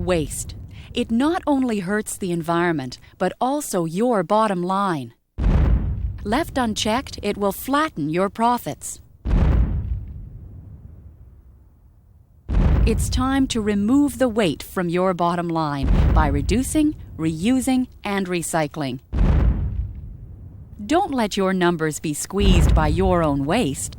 Waste. It not only hurts the environment, but also your bottom line. Left unchecked, it will flatten your profits. It's time to remove the weight from your bottom line by reducing, reusing, and recycling. Don't let your numbers be squeezed by your own waste.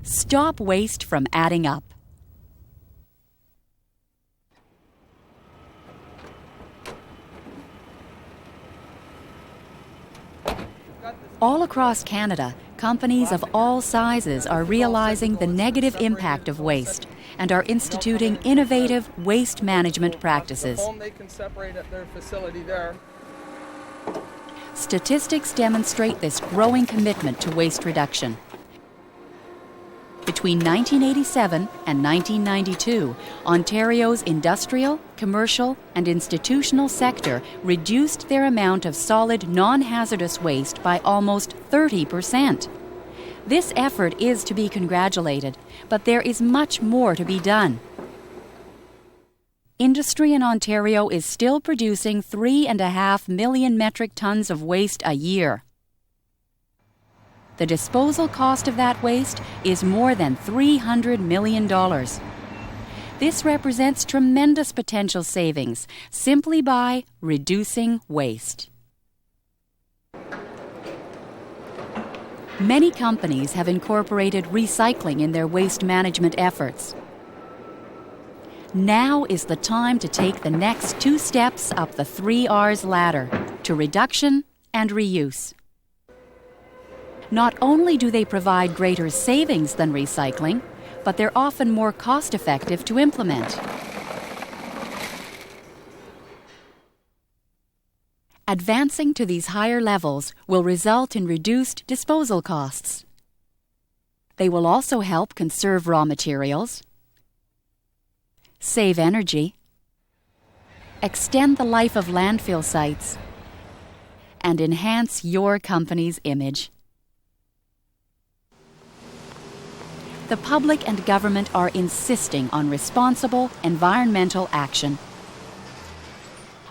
Stop waste from adding up. All across Canada, companies of all sizes are realizing the negative impact of waste and are instituting innovative waste management practices. Statistics demonstrate this growing commitment to waste reduction. Between 1987 and 1992, Ontario's industrial, commercial, and institutional sector reduced their amount of solid non-hazardous waste by almost 30%. This effort is to be congratulated, but there is much more to be done. Industry in Ontario is still producing 3.5 million metric tons of waste a year. The disposal cost of that waste is more than $300 million. This represents tremendous potential savings simply by reducing waste. Many companies have incorporated recycling in their waste management efforts. Now is the time to take the next 2 steps up the 3 R's ladder to reduction and reuse. Not only do they provide greater savings than recycling, but they're often more cost-effective to implement. Advancing to these higher levels will result in reduced disposal costs. They will also help conserve raw materials, save energy, extend the life of landfill sites, and enhance your company's image. The public and government are insisting on responsible environmental action.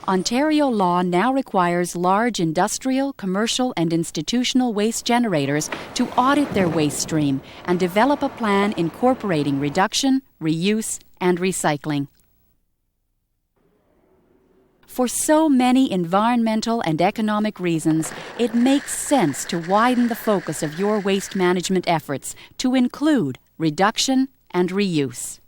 Ontario law now requires large industrial, commercial, and institutional waste generators to audit their waste stream and develop a plan incorporating reduction, reuse, and recycling. For so many environmental and economic reasons, it makes sense to widen the focus of your waste management efforts to include reduction and reuse.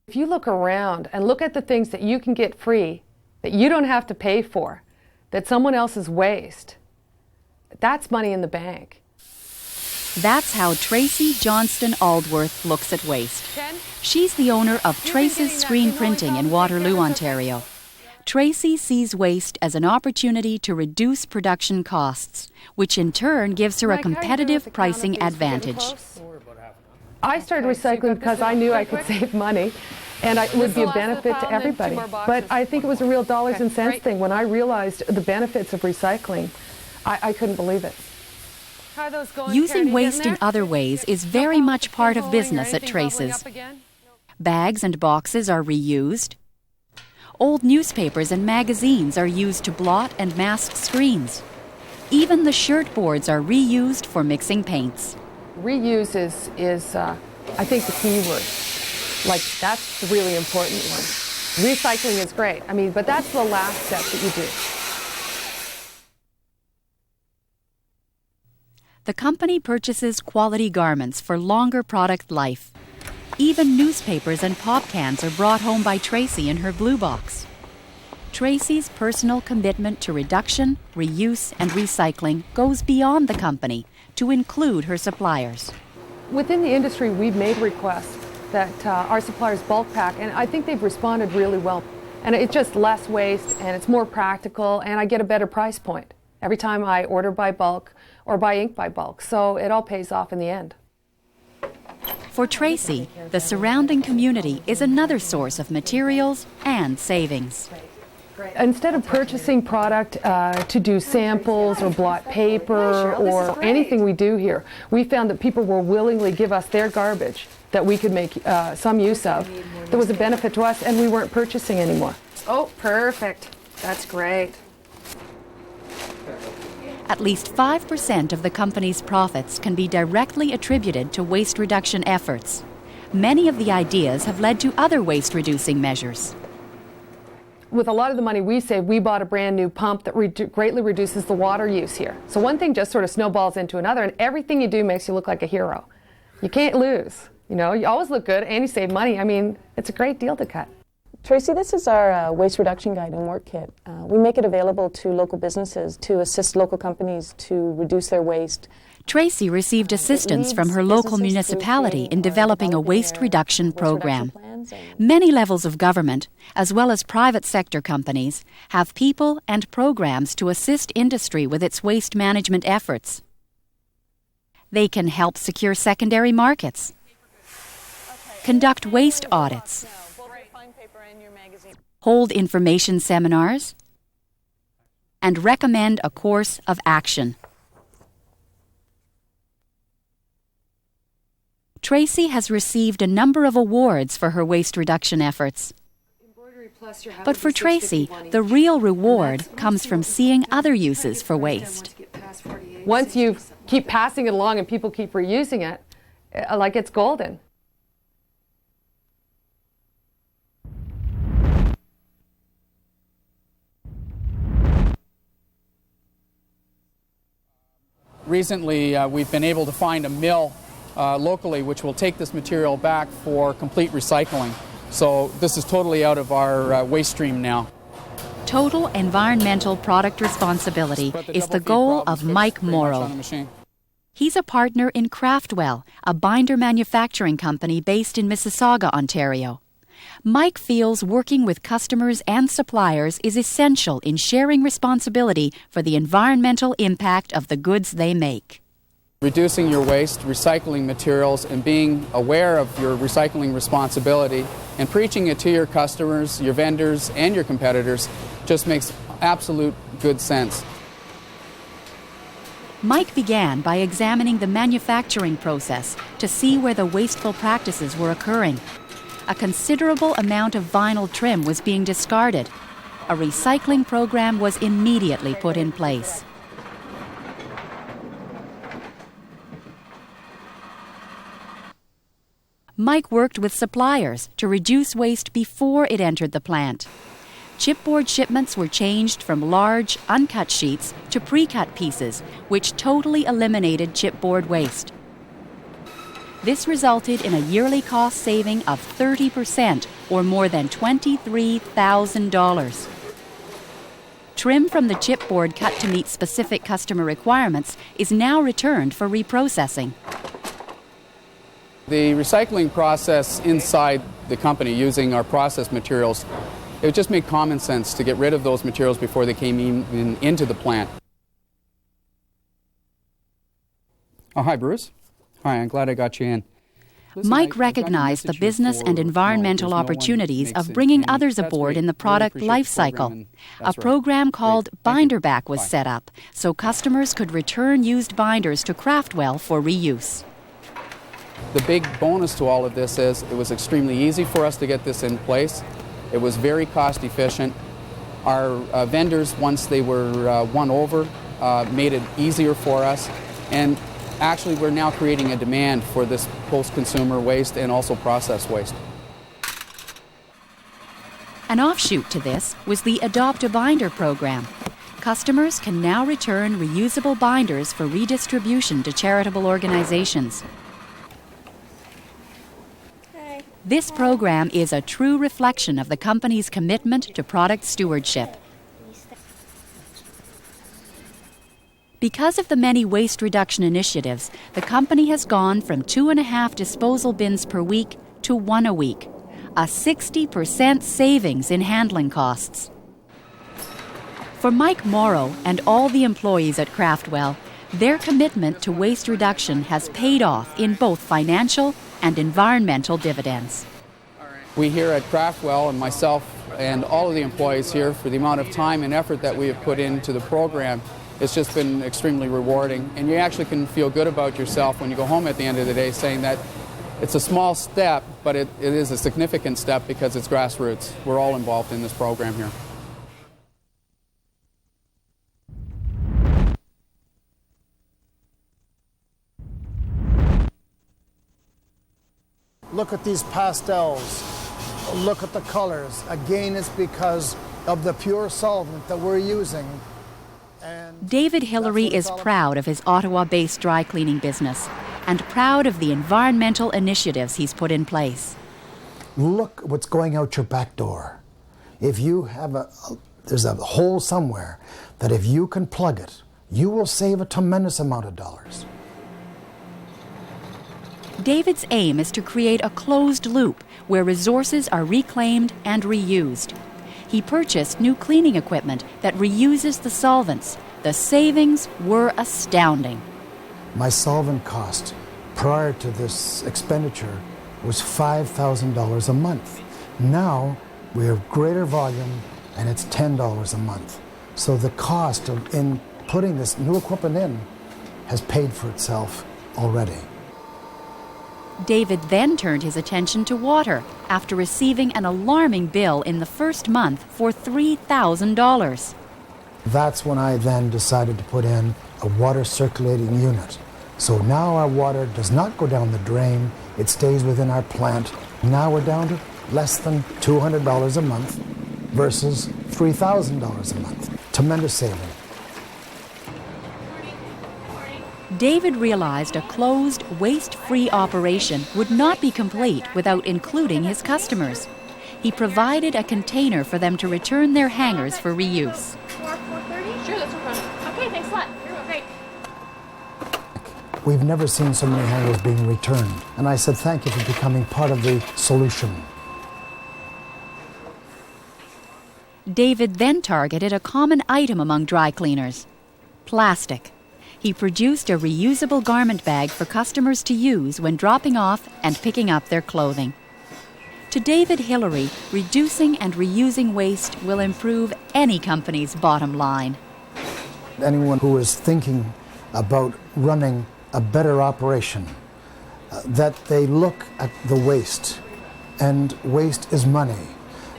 If you look around and look at the things that you can get free, that you don't have to pay for, that someone else's waste, that's money in the bank. That's how Tracy Johnston Aldworth looks at waste. She's the owner of Trace's Screen Printing in Waterloo, Ontario. Tracy sees waste as an opportunity to reduce production costs, which in turn gives her a competitive pricing advantage. I started recycling because I knew I could save money and it would be a benefit to everybody. But I think it was a real dollars and cents thing. When I realized the benefits of recycling, I couldn't believe it. Using waste in other ways is very much part of business at Trace's. Bags and boxes are reused. Old newspapers and magazines are used to blot and mask screens. Even the shirt boards are reused for mixing paints. Reuse is I think, the key word. Like, that's the really important one. Recycling is great, but that's the last step that you do. The company purchases quality garments for longer product life. Even newspapers and pop cans are brought home by Tracy in her blue box. Tracy's personal commitment to reduction, reuse, and recycling goes beyond the company to include her suppliers. Within the industry, we've made requests that our suppliers bulk pack, and I think they've responded really well. And it's just less waste, and it's more practical, and I get a better price point every time I order by bulk or buy ink by bulk. So it all pays off in the end. For Tracy, the surrounding community is another source of materials and savings. Instead of purchasing product to do samples or blot paper or anything we do here, we found that people will willingly give us their garbage that we could make some use of. There was a benefit to us, and we weren't purchasing anymore. Oh, perfect. That's great. At least 5% of the company's profits can be directly attributed to waste reduction efforts. Many of the ideas have led to other waste-reducing measures. With a lot of the money we saved, we bought a brand new pump that greatly reduces the water use here. So one thing just sort of snowballs into another, and everything you do makes you look like a hero. You can't lose. You know, you always look good and you save money. I mean, it's a great deal to cut. Tracy, this is our waste reduction guide and work kit. We make it available to local businesses to assist local companies to reduce their waste. Tracy received assistance from her local municipality in developing a waste reduction program. Many levels of government, as well as private sector companies, have people and programs to assist industry with its waste management efforts. They can help secure secondary markets, conduct waste audits, hold information seminars, and recommend a course of action. Tracy has received a number of awards for her waste reduction efforts. But for Tracy, the real reward comes from seeing other uses for waste. Once you keep passing it along and people keep reusing it, like it's golden. Recently, we've been able to find a mill locally which will take this material back for complete recycling. So this is totally out of our waste stream now. Total environmental product responsibility is the goal of Mike Morrow. He's a partner in Craftwell, a binder manufacturing company based in Mississauga, Ontario. Mike feels working with customers and suppliers is essential in sharing responsibility for the environmental impact of the goods they make. Reducing your waste, recycling materials, and being aware of your recycling responsibility and preaching it to your customers, your vendors, and your competitors just makes absolute good sense. Mike began by examining the manufacturing process to see where the wasteful practices were occurring. A considerable amount of vinyl trim was being discarded. A recycling program was immediately put in place. Mike worked with suppliers to reduce waste before it entered the plant. Chipboard shipments were changed from large, uncut sheets to pre-cut pieces, which totally eliminated chipboard waste. This resulted in a yearly cost saving of 30%, or more than $23,000. Trim from the chipboard cut to meet specific customer requirements is now returned for reprocessing. The recycling process inside the company using our process materials, it just made common sense to get rid of those materials before they came into the plant. Oh, hi, Bruce. Hi, I'm glad I got you in. Mike recognized the business and environmental opportunities of bringing others aboard in the product life cycle. A program called Binder Back was set up so customers could return used binders to Craftwell for reuse. The big bonus to all of this is it was extremely easy for us to get this in place. It was very cost efficient. Our vendors, once they were won over, made it easier for us. And actually, we're now creating a demand for this post-consumer waste and also process waste. An offshoot to this was the Adopt a Binder program. Customers can now return reusable binders for redistribution to charitable organizations. This program is a true reflection of the company's commitment to product stewardship. Because of the many waste reduction initiatives, the company has gone from 2.5 disposal bins per week to 1 a week, a 60% savings in handling costs. For Mike Morrow and all the employees at Craftwell, their commitment to waste reduction has paid off in both financial and environmental dividends. We here at Craftwell and myself and all of the employees here for the amount of time and effort that we have put into the program. It's just been extremely rewarding, and you actually can feel good about yourself when you go home at the end of the day saying that it's a small step, but it is a significant step because it's grassroots. We're all involved in this program here. Look at these pastels. Look at the colors. Again, it's because of the pure solvent that we're using. And David Hillary is proud of his Ottawa-based dry cleaning business and proud of the environmental initiatives he's put in place. look what's going out your back door. If you have there's a hole somewhere that if you can plug it, you will save a tremendous amount of dollars. David's aim is to create a closed loop where resources are reclaimed and reused. He purchased new cleaning equipment that reuses the solvents. The savings were astounding. My solvent cost prior to this expenditure was $5,000 a month. Now we have greater volume and it's $10 a month. So the cost of in putting this new equipment in has paid for itself already. David then turned his attention to water after receiving an alarming bill in the first month for $3,000. That's when I then decided to put in a water circulating unit. So now our water does not go down the drain, it stays within our plant. Now we're down to less than $200 a month versus $3,000 a month. Tremendous saving. David realized a closed, waste-free operation would not be complete without including his customers. He provided a container for them to return their hangers for reuse. 4:30? Sure, that's no problem. Okay, thanks a lot. You're great. We've never seen so many hangers being returned. And I said, thank you for becoming part of the solution. David then targeted a common item among dry cleaners: plastic. He produced a reusable garment bag for customers to use when dropping off and picking up their clothing. To David Hillary, reducing and reusing waste will improve any company's bottom line. Anyone who is thinking about running a better operation, that they look at the waste, and waste is money.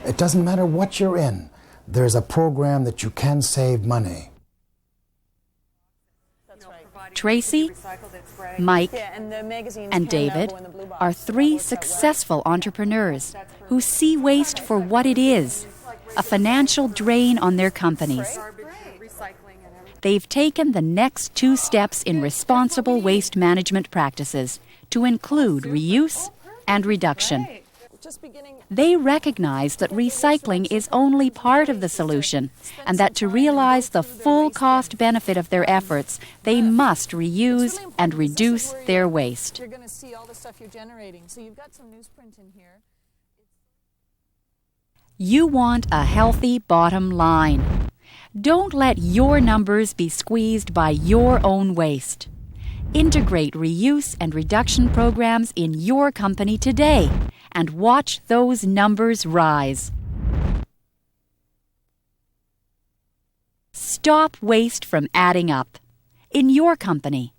It doesn't matter what you're in, there's a program that you can save money. Tracy, Mike, and David are three successful entrepreneurs who see waste for what it is, a financial drain on their companies. They've taken the next 2 steps in responsible waste management practices to include reuse and reduction. They recognize that recycling is only part of the solution and that to realize the full cost benefit of their efforts, they must reuse and reduce their waste. You're going to see all the stuff you're generating. So you've got some newsprint in here. You want a healthy bottom line. Don't let your numbers be squeezed by your own waste. Integrate reuse and reduction programs in your company today and watch those numbers rise. Stop waste from adding up in your company.